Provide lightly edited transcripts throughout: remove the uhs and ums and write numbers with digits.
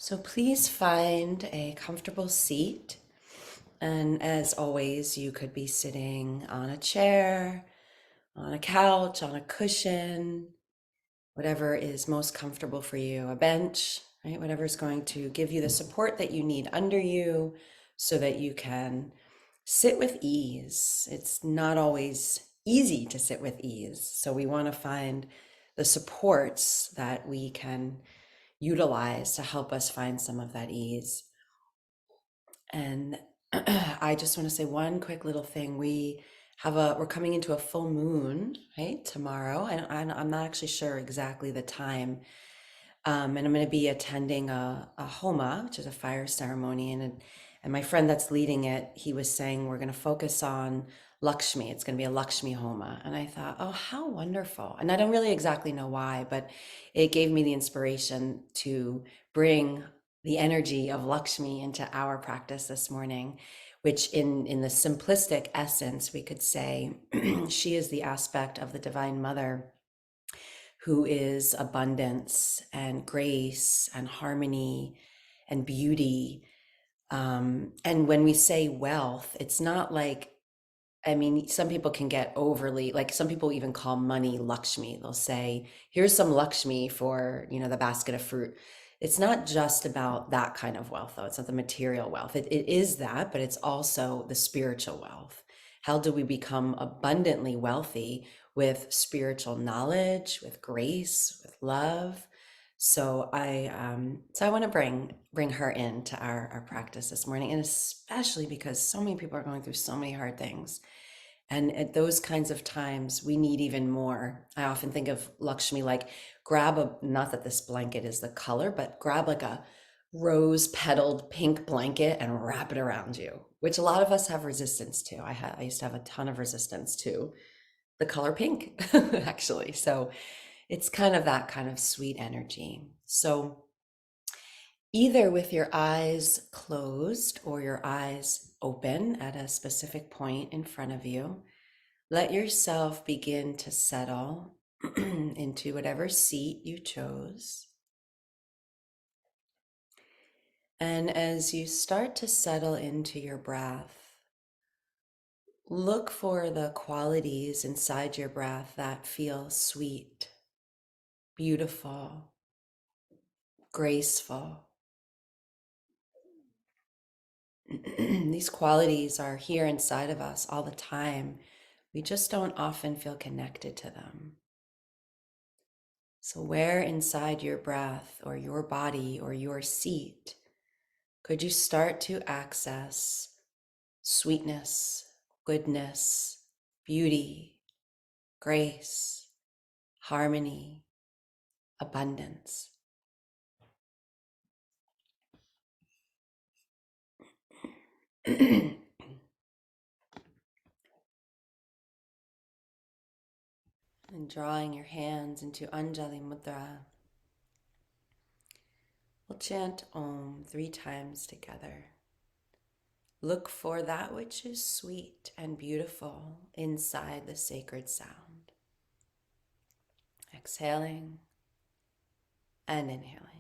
So please find a comfortable seat. And as always, you could be sitting on a chair, on a couch, on a cushion, whatever is most comfortable for you, a bench, right? Whatever is going to give you the support that you need under you so that you can sit with ease. It's not always easy to sit with ease. So we want to find the supports that we can utilize to help us find some of that ease. And I just want to say one quick little thing. We're coming into a full moon, right, tomorrow. And I'm not actually sure exactly the time. And I'm going to be attending a homa, which is a fire ceremony. And my friend that's leading it, he was saying we're going to focus on Lakshmi. It's going to be a Lakshmi homa. And I thought, oh, how wonderful. And I don't really exactly know why, but it gave me the inspiration to bring the energy of Lakshmi into our practice this morning, which in the simplistic essence, we could say she is the aspect of the Divine Mother who is abundance and grace and harmony and beauty. And when we say wealth, it's not like, I mean, some people can get overly, like some people even call money Lakshmi. They'll say, here's some Lakshmi for, the basket of fruit. It's not just about that kind of wealth, though. It's not the material wealth. It is that, but it's also the spiritual wealth. How do we become abundantly wealthy with spiritual knowledge, with grace, with love? So I want to bring her into our practice this morning, and especially because so many people are going through so many hard things. And at those kinds of times, we need even more. I often think of Lakshmi like not that this blanket is the color, but grab like a rose petaled pink blanket and wrap it around you, which a lot of us have resistance to. I used to have a ton of resistance to the color pink, actually. So it's kind of that kind of sweet energy. So either with your eyes closed or your eyes open at a specific point in front of you, let yourself begin to settle into whatever seat you chose. And as you start to settle into your breath, look for the qualities inside your breath that feel sweet, beautiful, graceful. These qualities are here inside of us all the time. We just don't often feel connected to them. So where inside your breath or your body or your seat could you start to access sweetness, goodness, beauty, grace, harmony, abundance? And drawing your hands into Anjali Mudra, we'll chant Om 3 times together. Look for that which is sweet and beautiful inside the sacred sound. Exhaling and inhaling.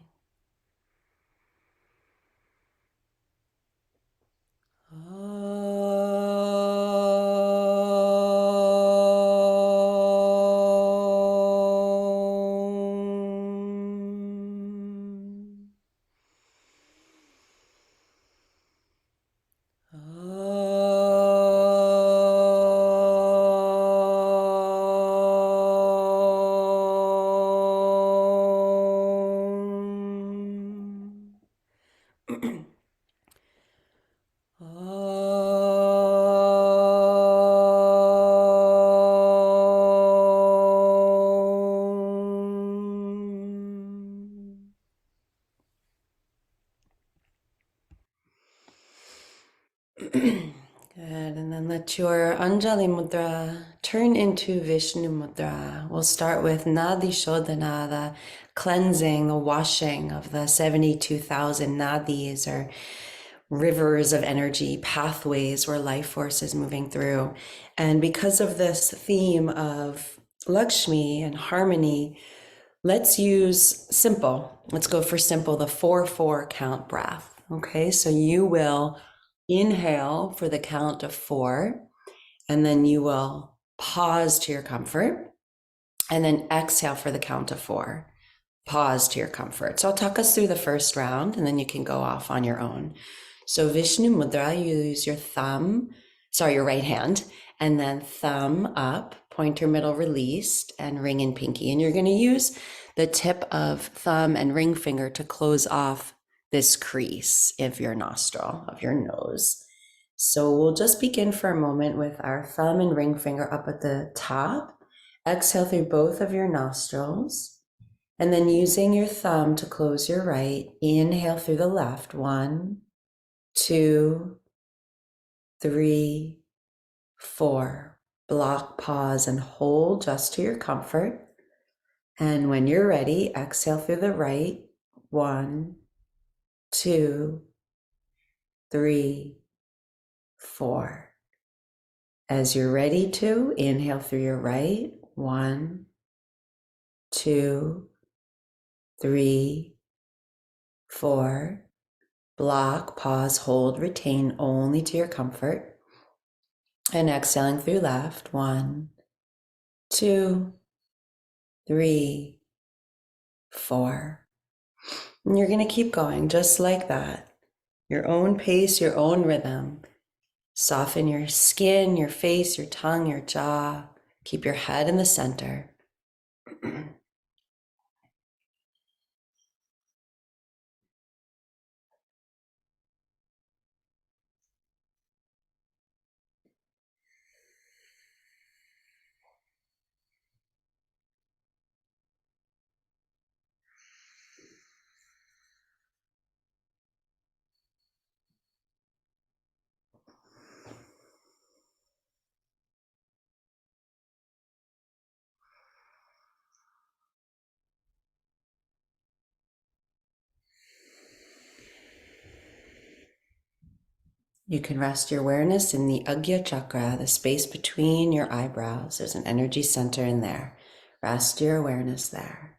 Good, and then let your Anjali Mudra turn into Vishnu Mudra. We'll start with Nadi Shodhana, the cleansing, the washing of the 72,000 nadis, or rivers of energy, pathways where life force is moving through. And because of this theme of Lakshmi and harmony, Let's use simple. Let's go for simple, the 4-4 count breath. Okay, so you will inhale for the count of 4, and then you will pause to your comfort, and then exhale for the count of 4. Pause to your comfort. So I'll talk us through the first round, and then you can go off on your own. So Vishnu Mudra, you use your your right hand, and then thumb up, pointer middle released, and ring and pinky. And you're going to use the tip of thumb and ring finger to close off this crease of your nostril, of your nose. So we'll just begin for a moment with our thumb and ring finger up at the top. Exhale through both of your nostrils. And then using your thumb to close your right, inhale through the left. 1, 2, 3, 4. Block, pause, and hold just to your comfort. And when you're ready, exhale through the right. 1, 2, 3, 4. As you're ready to, inhale through your right. 1, 2, 3, 4. Block, pause, hold, retain only to your comfort. And exhaling through left. 1, 2, 3, 4. And you're going to keep going just like that. Your own pace, your own rhythm. Soften your skin, your face, your tongue, your jaw. Keep your head in the center. You can rest your awareness in the Agya chakra, the space between your eyebrows. There's an energy center in there. Rest your awareness there.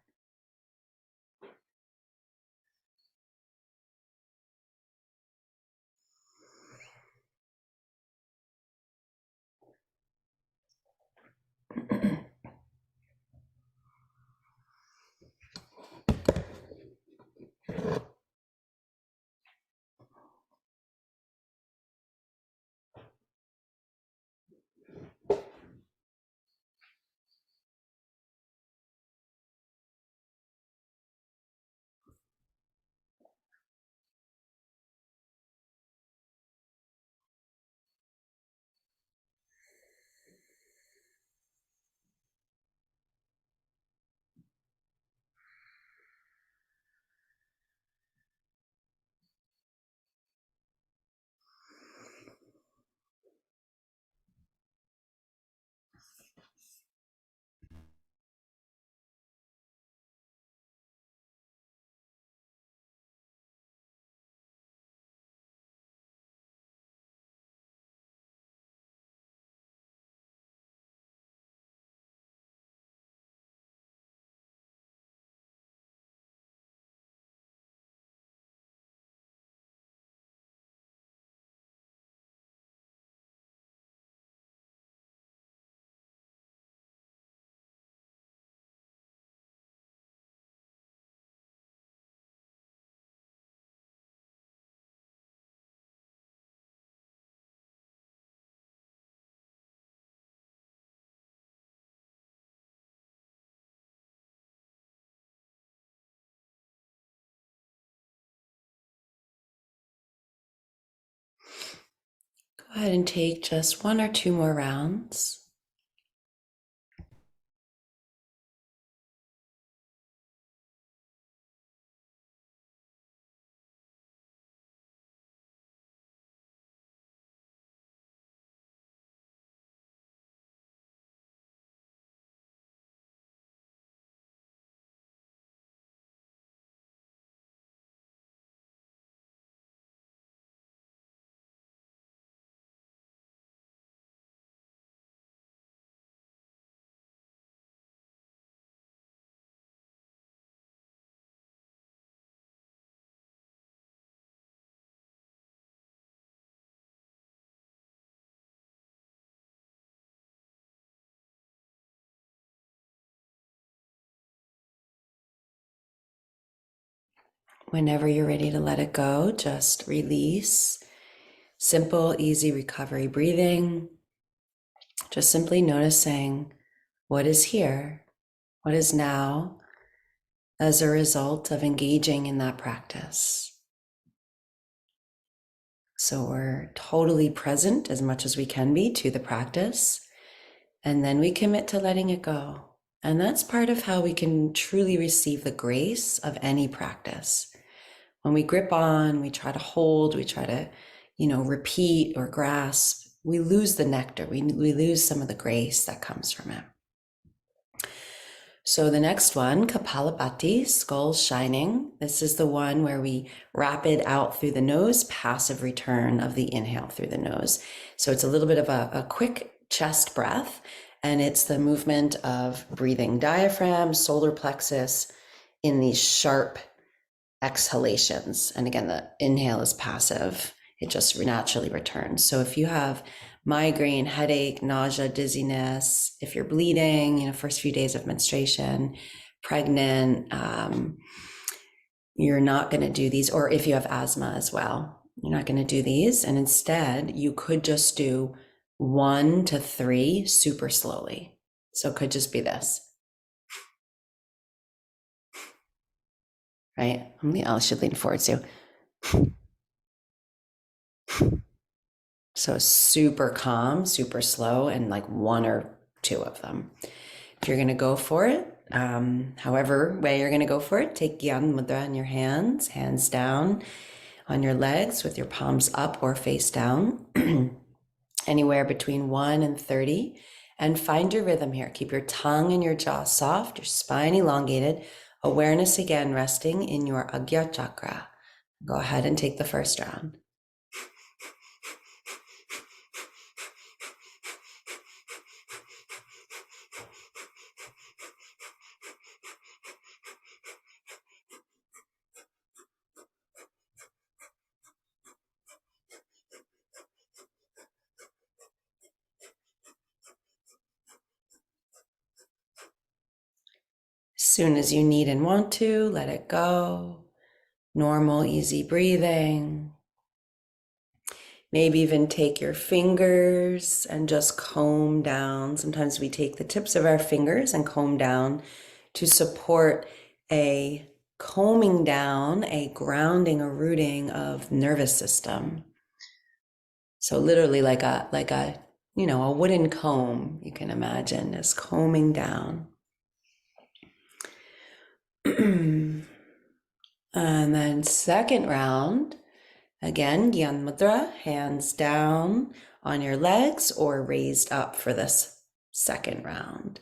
Go ahead and take just 1 or 2 more rounds. whenever you're ready to let it go, just release. Simple, easy recovery breathing. Just simply noticing what is here, what is now, as a result of engaging in that practice. So we're totally present as much as we can be to the practice, and then we commit to letting it go. And that's part of how we can truly receive the grace of any practice. When we grip on, we try to hold, we try to, repeat or grasp, we lose the nectar, we lose some of the grace that comes from it. So the next one, Kapalabhati, skull shining. This is the one where we rapid out through the nose, passive return of the inhale through the nose. So it's a little bit of a quick chest breath, and it's the movement of breathing diaphragm, solar plexus in these sharp exhalations. And again, the inhale is passive. It just naturally returns. So if you have migraine, headache, nausea, dizziness, if you're bleeding, first few days of menstruation, pregnant, you're not going to do these. Or if you have asthma as well, you're not going to do these. And instead, you could just do 1 to 3 super slowly. So it could just be this. Right? I should lean forward too. So super calm, super slow, and like 1 or 2 of them. If you're going to go for it, however way you're going to go for it, take Gyan Mudra in your hands down on your legs with your palms up or face down, anywhere between 1 and 30, and find your rhythm here. Keep your tongue and your jaw soft, your spine elongated, awareness again resting in your Agya chakra. Go ahead and take the first round. As soon as you need and want to, let it go. Normal, easy breathing. Maybe even take your fingers and just comb down. Sometimes we take the tips of our fingers and comb down to support a combing down, a grounding, a rooting of nervous system. So literally like a a wooden comb, you can imagine, is combing down. And then second round, again, Gyan Mudra, hands down on your legs or raised up for this second round.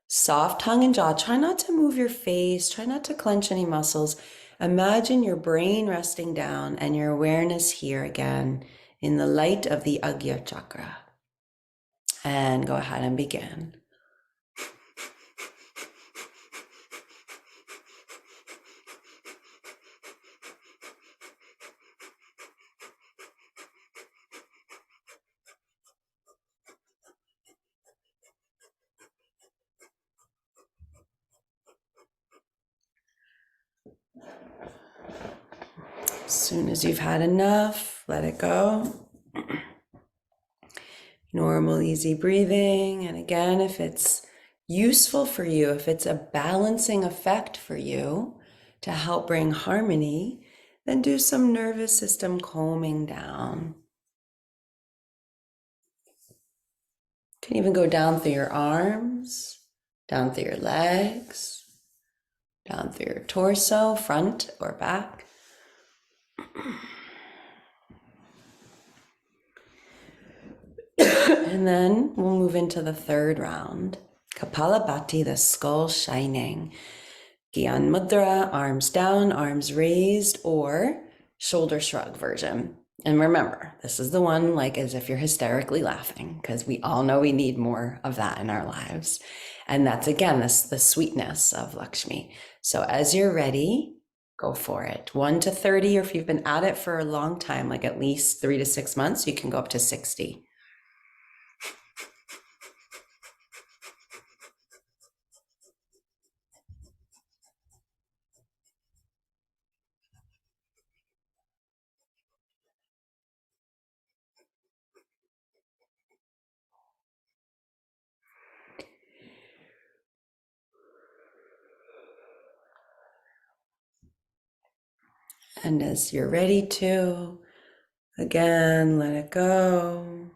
Soft tongue and jaw. Try not to move your face. Try not to clench any muscles. Imagine your brain resting down and your awareness here again in the light of the Agya chakra. And go ahead and begin. As soon as you've had enough, let it go. Normal, easy breathing. And again, if it's useful for you, if it's a balancing effect for you to help bring harmony, then do some nervous system combing down. You can even go down through your arms, down through your legs, down through your torso, front or back. And then we'll move into the third round. Kapalabhati, the skull shining. Gyan Mudra, arms down, arms raised, or shoulder shrug version. And remember, this is the one like as if you're hysterically laughing, because we all know we need more of that in our lives. And that's again, the sweetness of Lakshmi. So as you're ready, go for it. 1 to 30, or if you've been at it for a long time, like at least 3 to 6 months, you can go up to 60. And as you're ready to, again, let it go.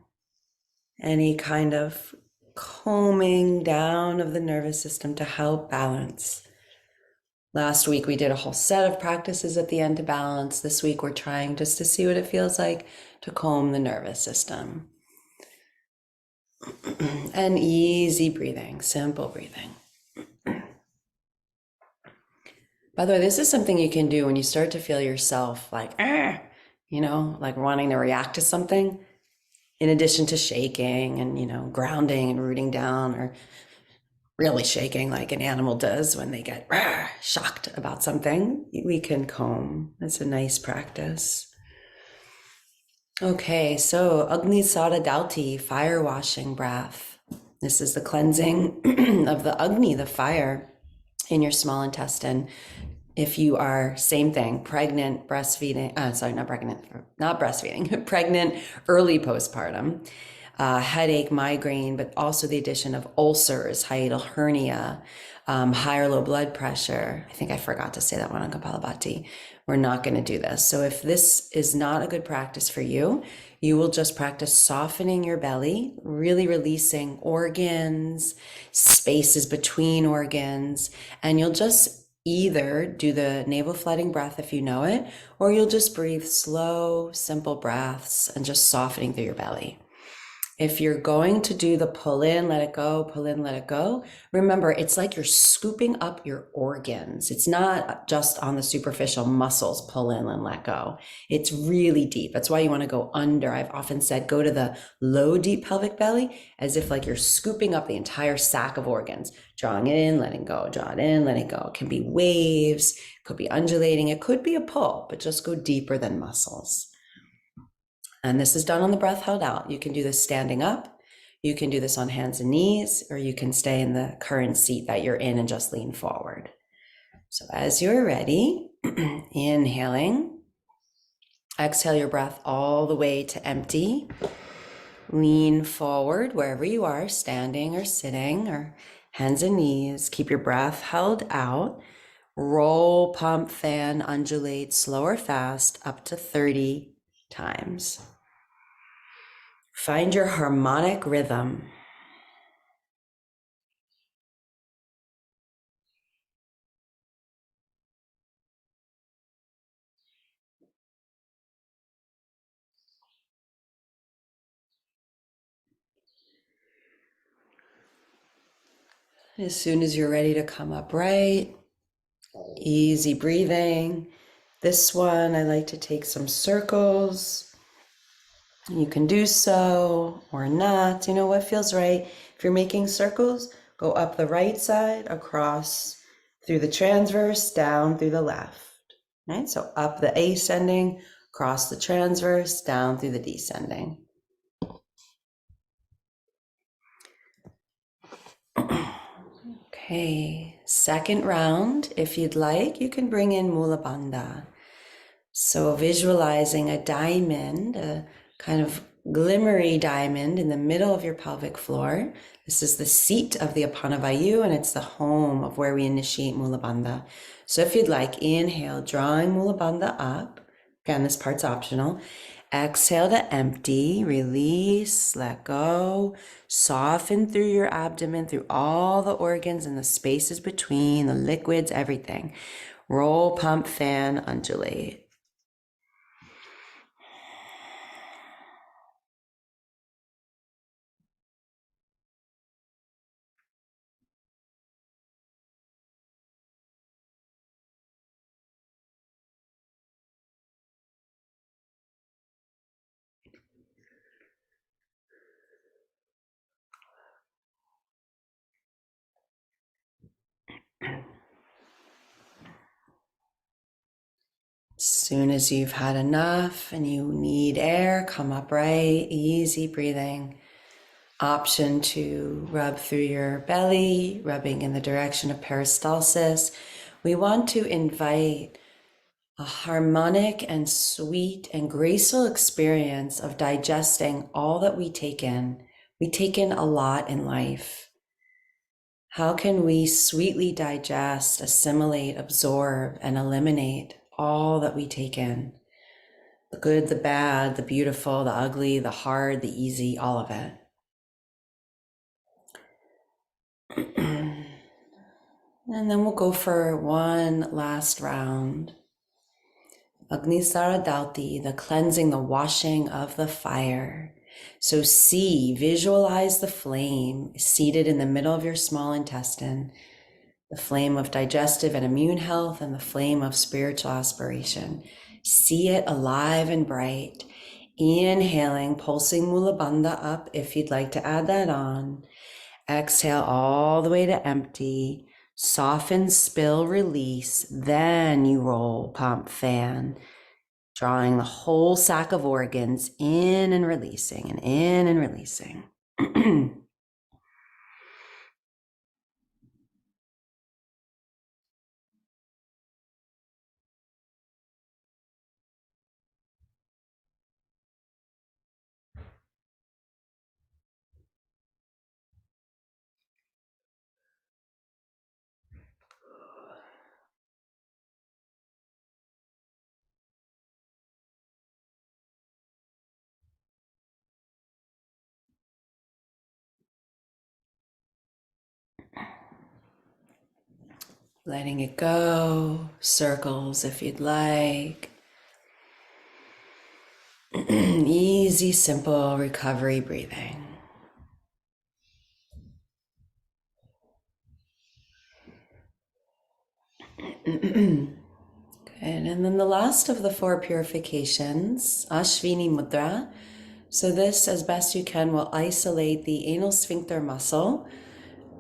Any kind of combing down of the nervous system to help balance. Last week we did a whole set of practices at the end to balance. This week we're trying just to see what it feels like to comb the nervous system. And easy breathing, simple breathing. By the way, this is something you can do when you start to feel yourself like, like wanting to react to something, in addition to shaking and, grounding and rooting down, or really shaking like an animal does when they get shocked about something. We can comb. It's a nice practice. Okay, so Agni Sada Dauti, fire washing breath. This is the cleansing of the Agni, the fire, in your small intestine. If you are, same thing, pregnant, breastfeeding, not breastfeeding, pregnant, early postpartum, headache, migraine, but also the addition of ulcers, hiatal hernia, high or low blood pressure. I think I forgot to say that one on Kapalabhati. We're not going to do this. So if this is not a good practice for you, you will just practice softening your belly, really releasing organs, spaces between organs, and you'll just either do the navel flooding breath if you know it, or you'll just breathe slow, simple breaths and just softening through your belly. If you're going to do the pull in, let it go, pull in, let it go, remember, it's like you're scooping up your organs. It's not just on the superficial muscles, pull in and let go. It's really deep. That's why you want to go under. I've often said, go to the low, deep pelvic belly, as if like you're scooping up the entire sack of organs, drawing it in, letting go, draw it in, letting go. It can be waves, it could be undulating, it could be a pull, but just go deeper than muscles. And this is done on the breath held out. You can do this standing up. You can do this on hands and knees, or you can stay in the current seat that you're in and just lean forward. So as you're ready, inhaling, exhale your breath all the way to empty. Lean forward wherever you are, standing or sitting or hands and knees. Keep your breath held out. Roll, pump, fan, undulate, slow or fast, up to 30 times. Find your harmonic rhythm. As soon as you're ready to come upright, easy breathing. This one, I like to take some circles. You can do so or not, what feels right. If you're making circles, go up the right side, across through the transverse, down through the left. Right? So up the ascending, across the transverse, down through the descending. Okay, second round, if you'd like, you can bring in Mula Bandha. So visualizing a diamond, a kind of glimmery diamond in the middle of your pelvic floor. This is the seat of the Apanavayu, and it's the home of where we initiate Mula Bandha. So if you'd like, inhale, drawing Mula Bandha up. Again, this part's optional. Exhale to empty, release, let go, soften through your abdomen, through all the organs and the spaces between, the liquids, everything. Roll, pump, fan, undulate. As soon as you've had enough and you need air, come upright, easy breathing. Option to rub through your belly, rubbing in the direction of peristalsis. We want to invite a harmonic and sweet and graceful experience of digesting all that we take in. We take in a lot in life. How can we sweetly digest, assimilate, absorb, and eliminate all that we take in. The good, the bad, the beautiful, the ugly, the hard, the easy, all of it. And then we'll go for one last round. Agnisara Dauti, the cleansing, the washing of the fire. So visualize the flame seated in the middle of your small intestine, the flame of digestive and immune health and the flame of spiritual aspiration. See it alive and bright. Inhaling, pulsing Mula Bandha up if you'd like to add that on. Exhale all the way to empty. Soften, spill, release. Then you roll, pump, fan, drawing the whole sack of organs in and releasing and in and releasing. Letting it go, circles if you'd like. Easy, simple recovery breathing. Good. And then the last of the 4 purifications, Ashvini Mudra. So this, as best you can, will isolate the anal sphincter muscle,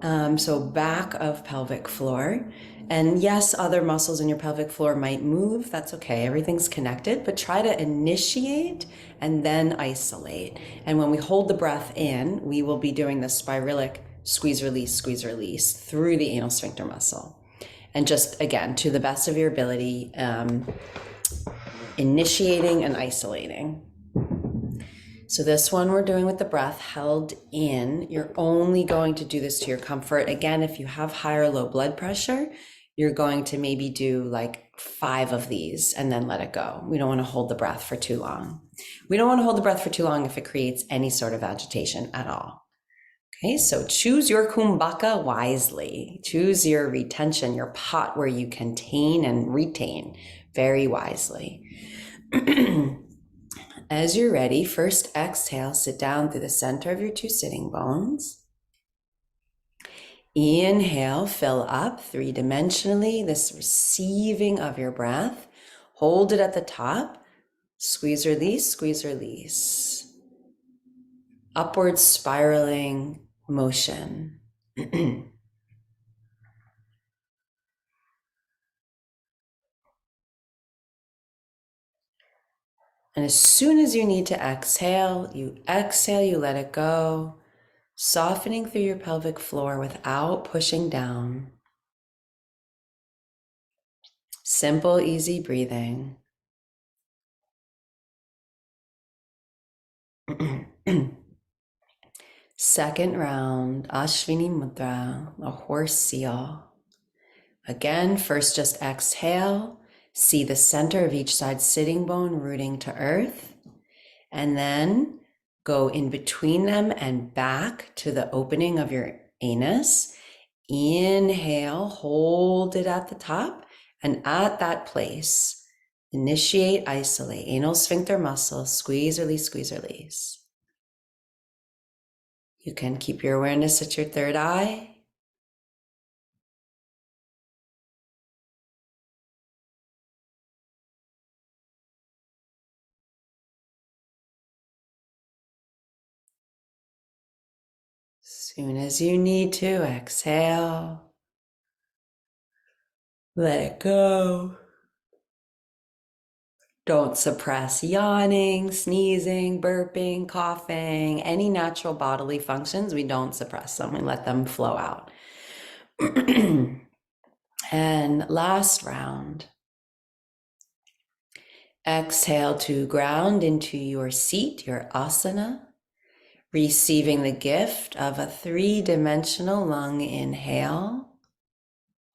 so back of pelvic floor. And yes, other muscles in your pelvic floor might move. That's okay. Everything's connected, but try to initiate and then isolate. And when we hold the breath in, we will be doing the spiralic squeeze, release through the anal sphincter muscle. And just, again, to the best of your ability, initiating and isolating. So this one we're doing with the breath held in. You're only going to do this to your comfort. Again, if you have high or low blood pressure, you're going to maybe do like 5 of these and then let it go. We don't want to hold the breath for too long. We don't want to hold the breath for too long if it creates any sort of agitation at all. Okay, so choose your kumbhaka wisely. Choose your retention, your pot where you contain and retain very wisely. As you're ready, first exhale, sit down through the center of your 2 sitting bones. Inhale, fill up 3-dimensionally, this receiving of your breath. Hold it at the top. Squeeze, release. Upward spiraling motion. And as soon as you need to exhale, you let it go, softening through your pelvic floor without pushing down. Simple, easy breathing. Second round, Ashvini Mudra, a horse seal. Again, first just exhale, see the center of each side sitting bone rooting to earth, and then go in between them and back to the opening of your anus. Inhale, hold it at the top, and at that place, initiate, isolate, anal sphincter muscle, squeeze, release. You can keep your awareness at your third eye. Soon as you need to, exhale. Let it go. Don't suppress yawning, sneezing, burping, coughing, any natural bodily functions. We don't suppress them. We let them flow out. And last round. Exhale to ground into your seat, your asana, receiving the gift of a 3-dimensional lung inhale.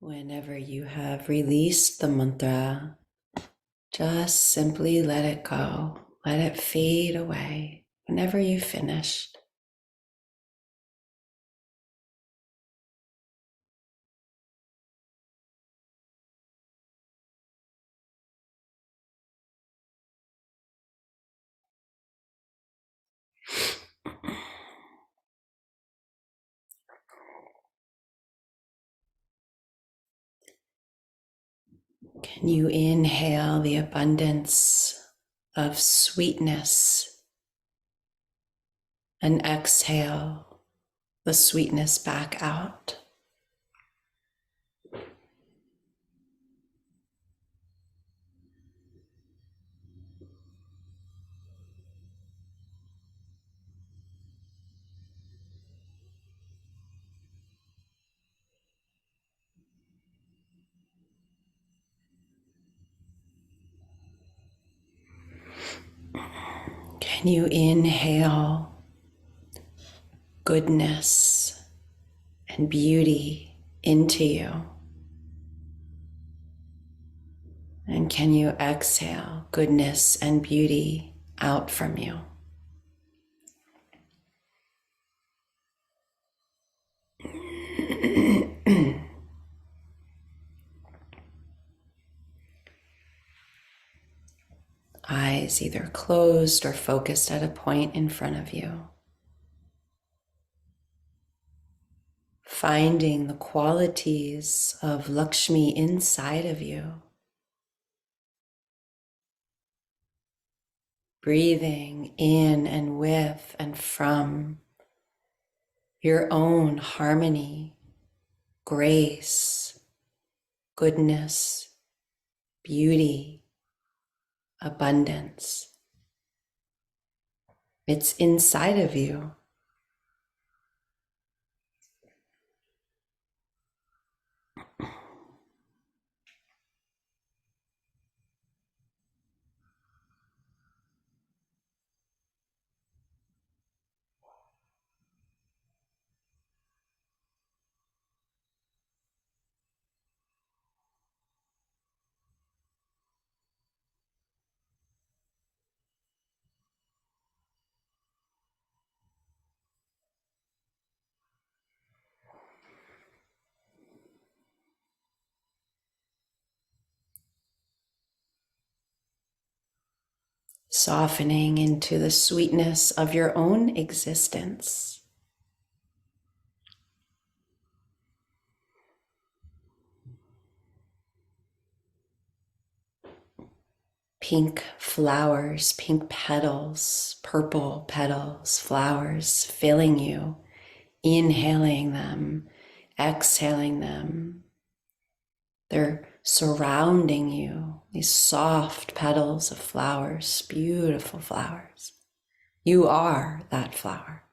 Whenever you have released the mantra, just simply let it go. Let it fade away whenever you've finished. Can you inhale the abundance of sweetness and exhale the sweetness back out? Can you inhale goodness and beauty into you? And can you exhale goodness and beauty out from you? Eyes either closed or focused at a point in front of you. Finding the qualities of Lakshmi inside of you. Breathing in and with and from your own harmony, grace, goodness, beauty, abundance. It's inside of you. Softening into the sweetness of your own existence. Pink flowers, pink petals, purple petals, flowers filling you, inhaling them, exhaling them. They're surrounding you, these soft petals of flowers, beautiful flowers. You are that flower.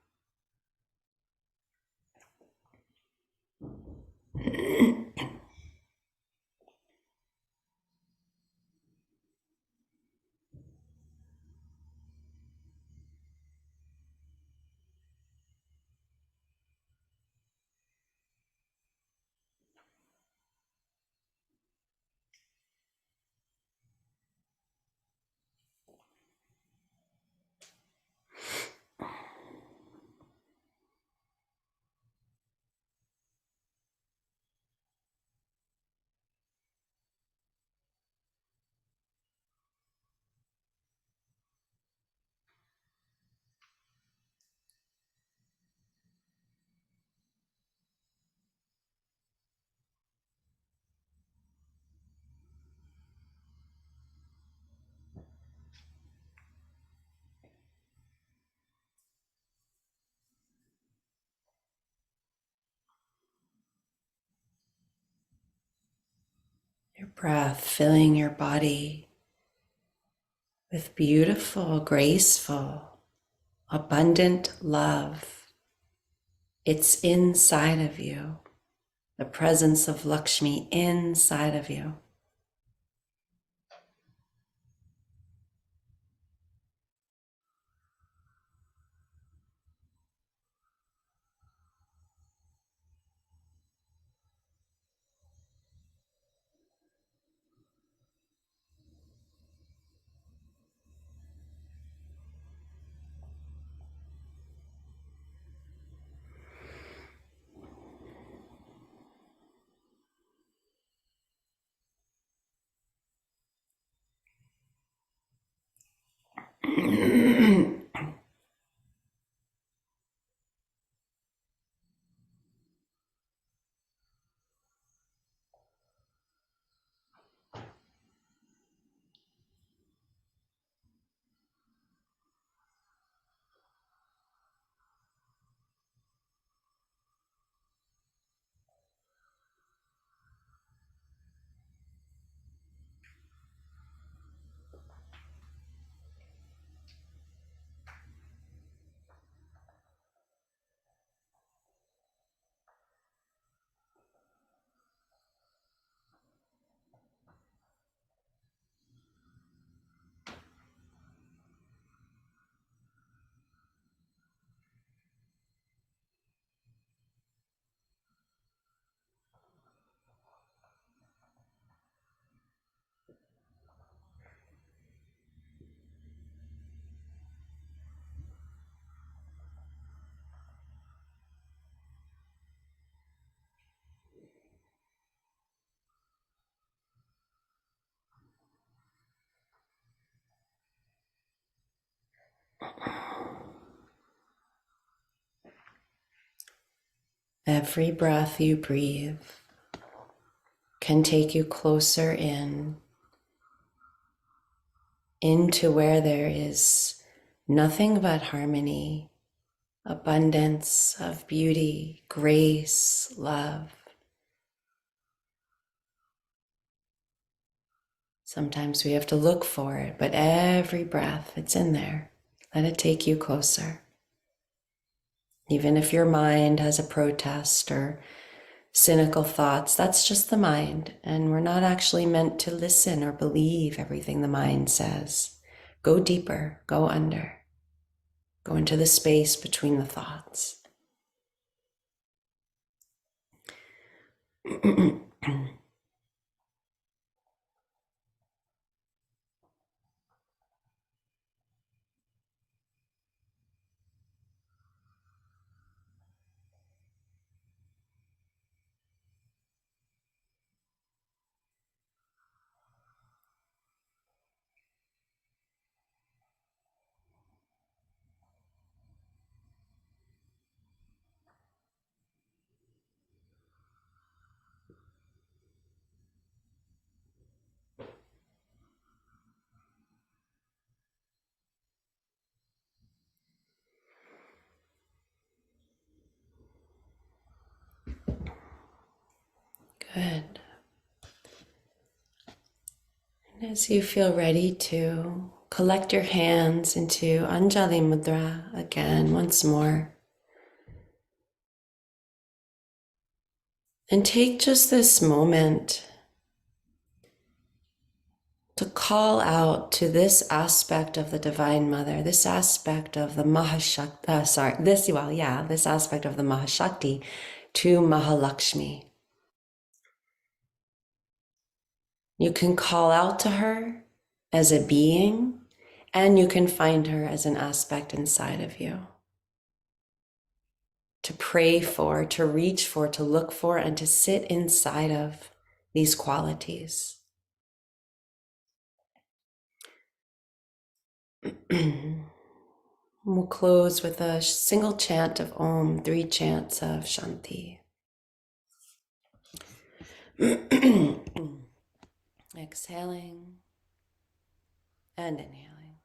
Your breath filling your body with beautiful, graceful, abundant love. It's inside of you, the presence of Lakshmi inside of you. Every breath you breathe can take you closer into where there is nothing but harmony, abundance of beauty, grace, love. Sometimes we have to look for it, but every breath, it's in there. Let it take you closer. Even if your mind has a protest or cynical thoughts, that's just the mind. And we're not actually meant to listen or believe everything the mind says. Go deeper, go under, go into the space between the thoughts. Good. And as you feel ready to collect your hands into Anjali Mudra again, once more, and take just this moment to call out to this aspect of the Divine Mother, this aspect of the Mahashakti, this aspect of the Mahashakti to Mahalakshmi. You can call out to her as a being, and you can find her as an aspect inside of you. To pray for, to reach for, to look for, and to sit inside of these qualities. We'll close with a single chant of Om, 3 chants of Shanti. Exhaling and inhaling.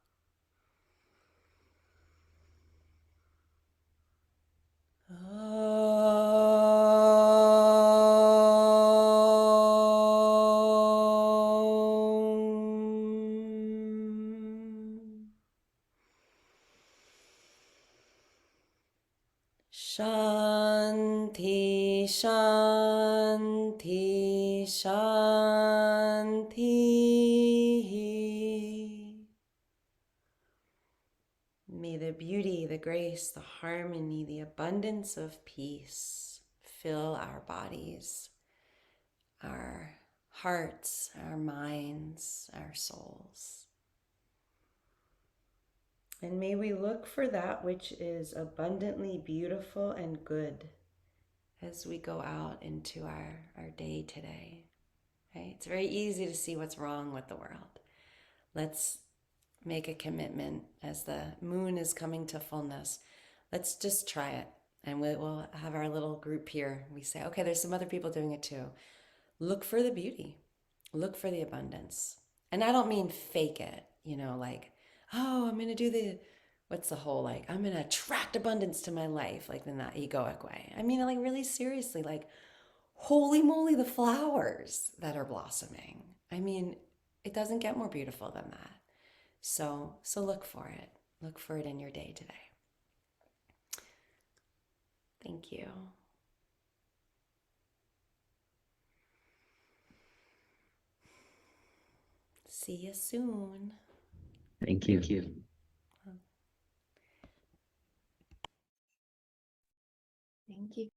Shanti, Shanti, Shanti. May the beauty, the grace, the harmony, the abundance of peace fill our bodies, our hearts, our minds, our souls. And may we look for that which is abundantly beautiful and good as we go out into our day today. Right? It's very easy to see what's wrong with the world. Let's make a commitment as the moon is coming to fullness. Let's just try it. And we'll have our little group here. We say, okay, there's some other people doing it too. Look for the beauty, look for the abundance. And I don't mean fake it, like, oh, I'm going to do what's the whole, like, I'm going to attract abundance to my life, like in that egoic way. I mean, like, really seriously, like, holy moly, the flowers that are blossoming. I mean, it doesn't get more beautiful than that. So look for it. Look for it in your day today. Thank you. See you soon. Thank you. Thank you.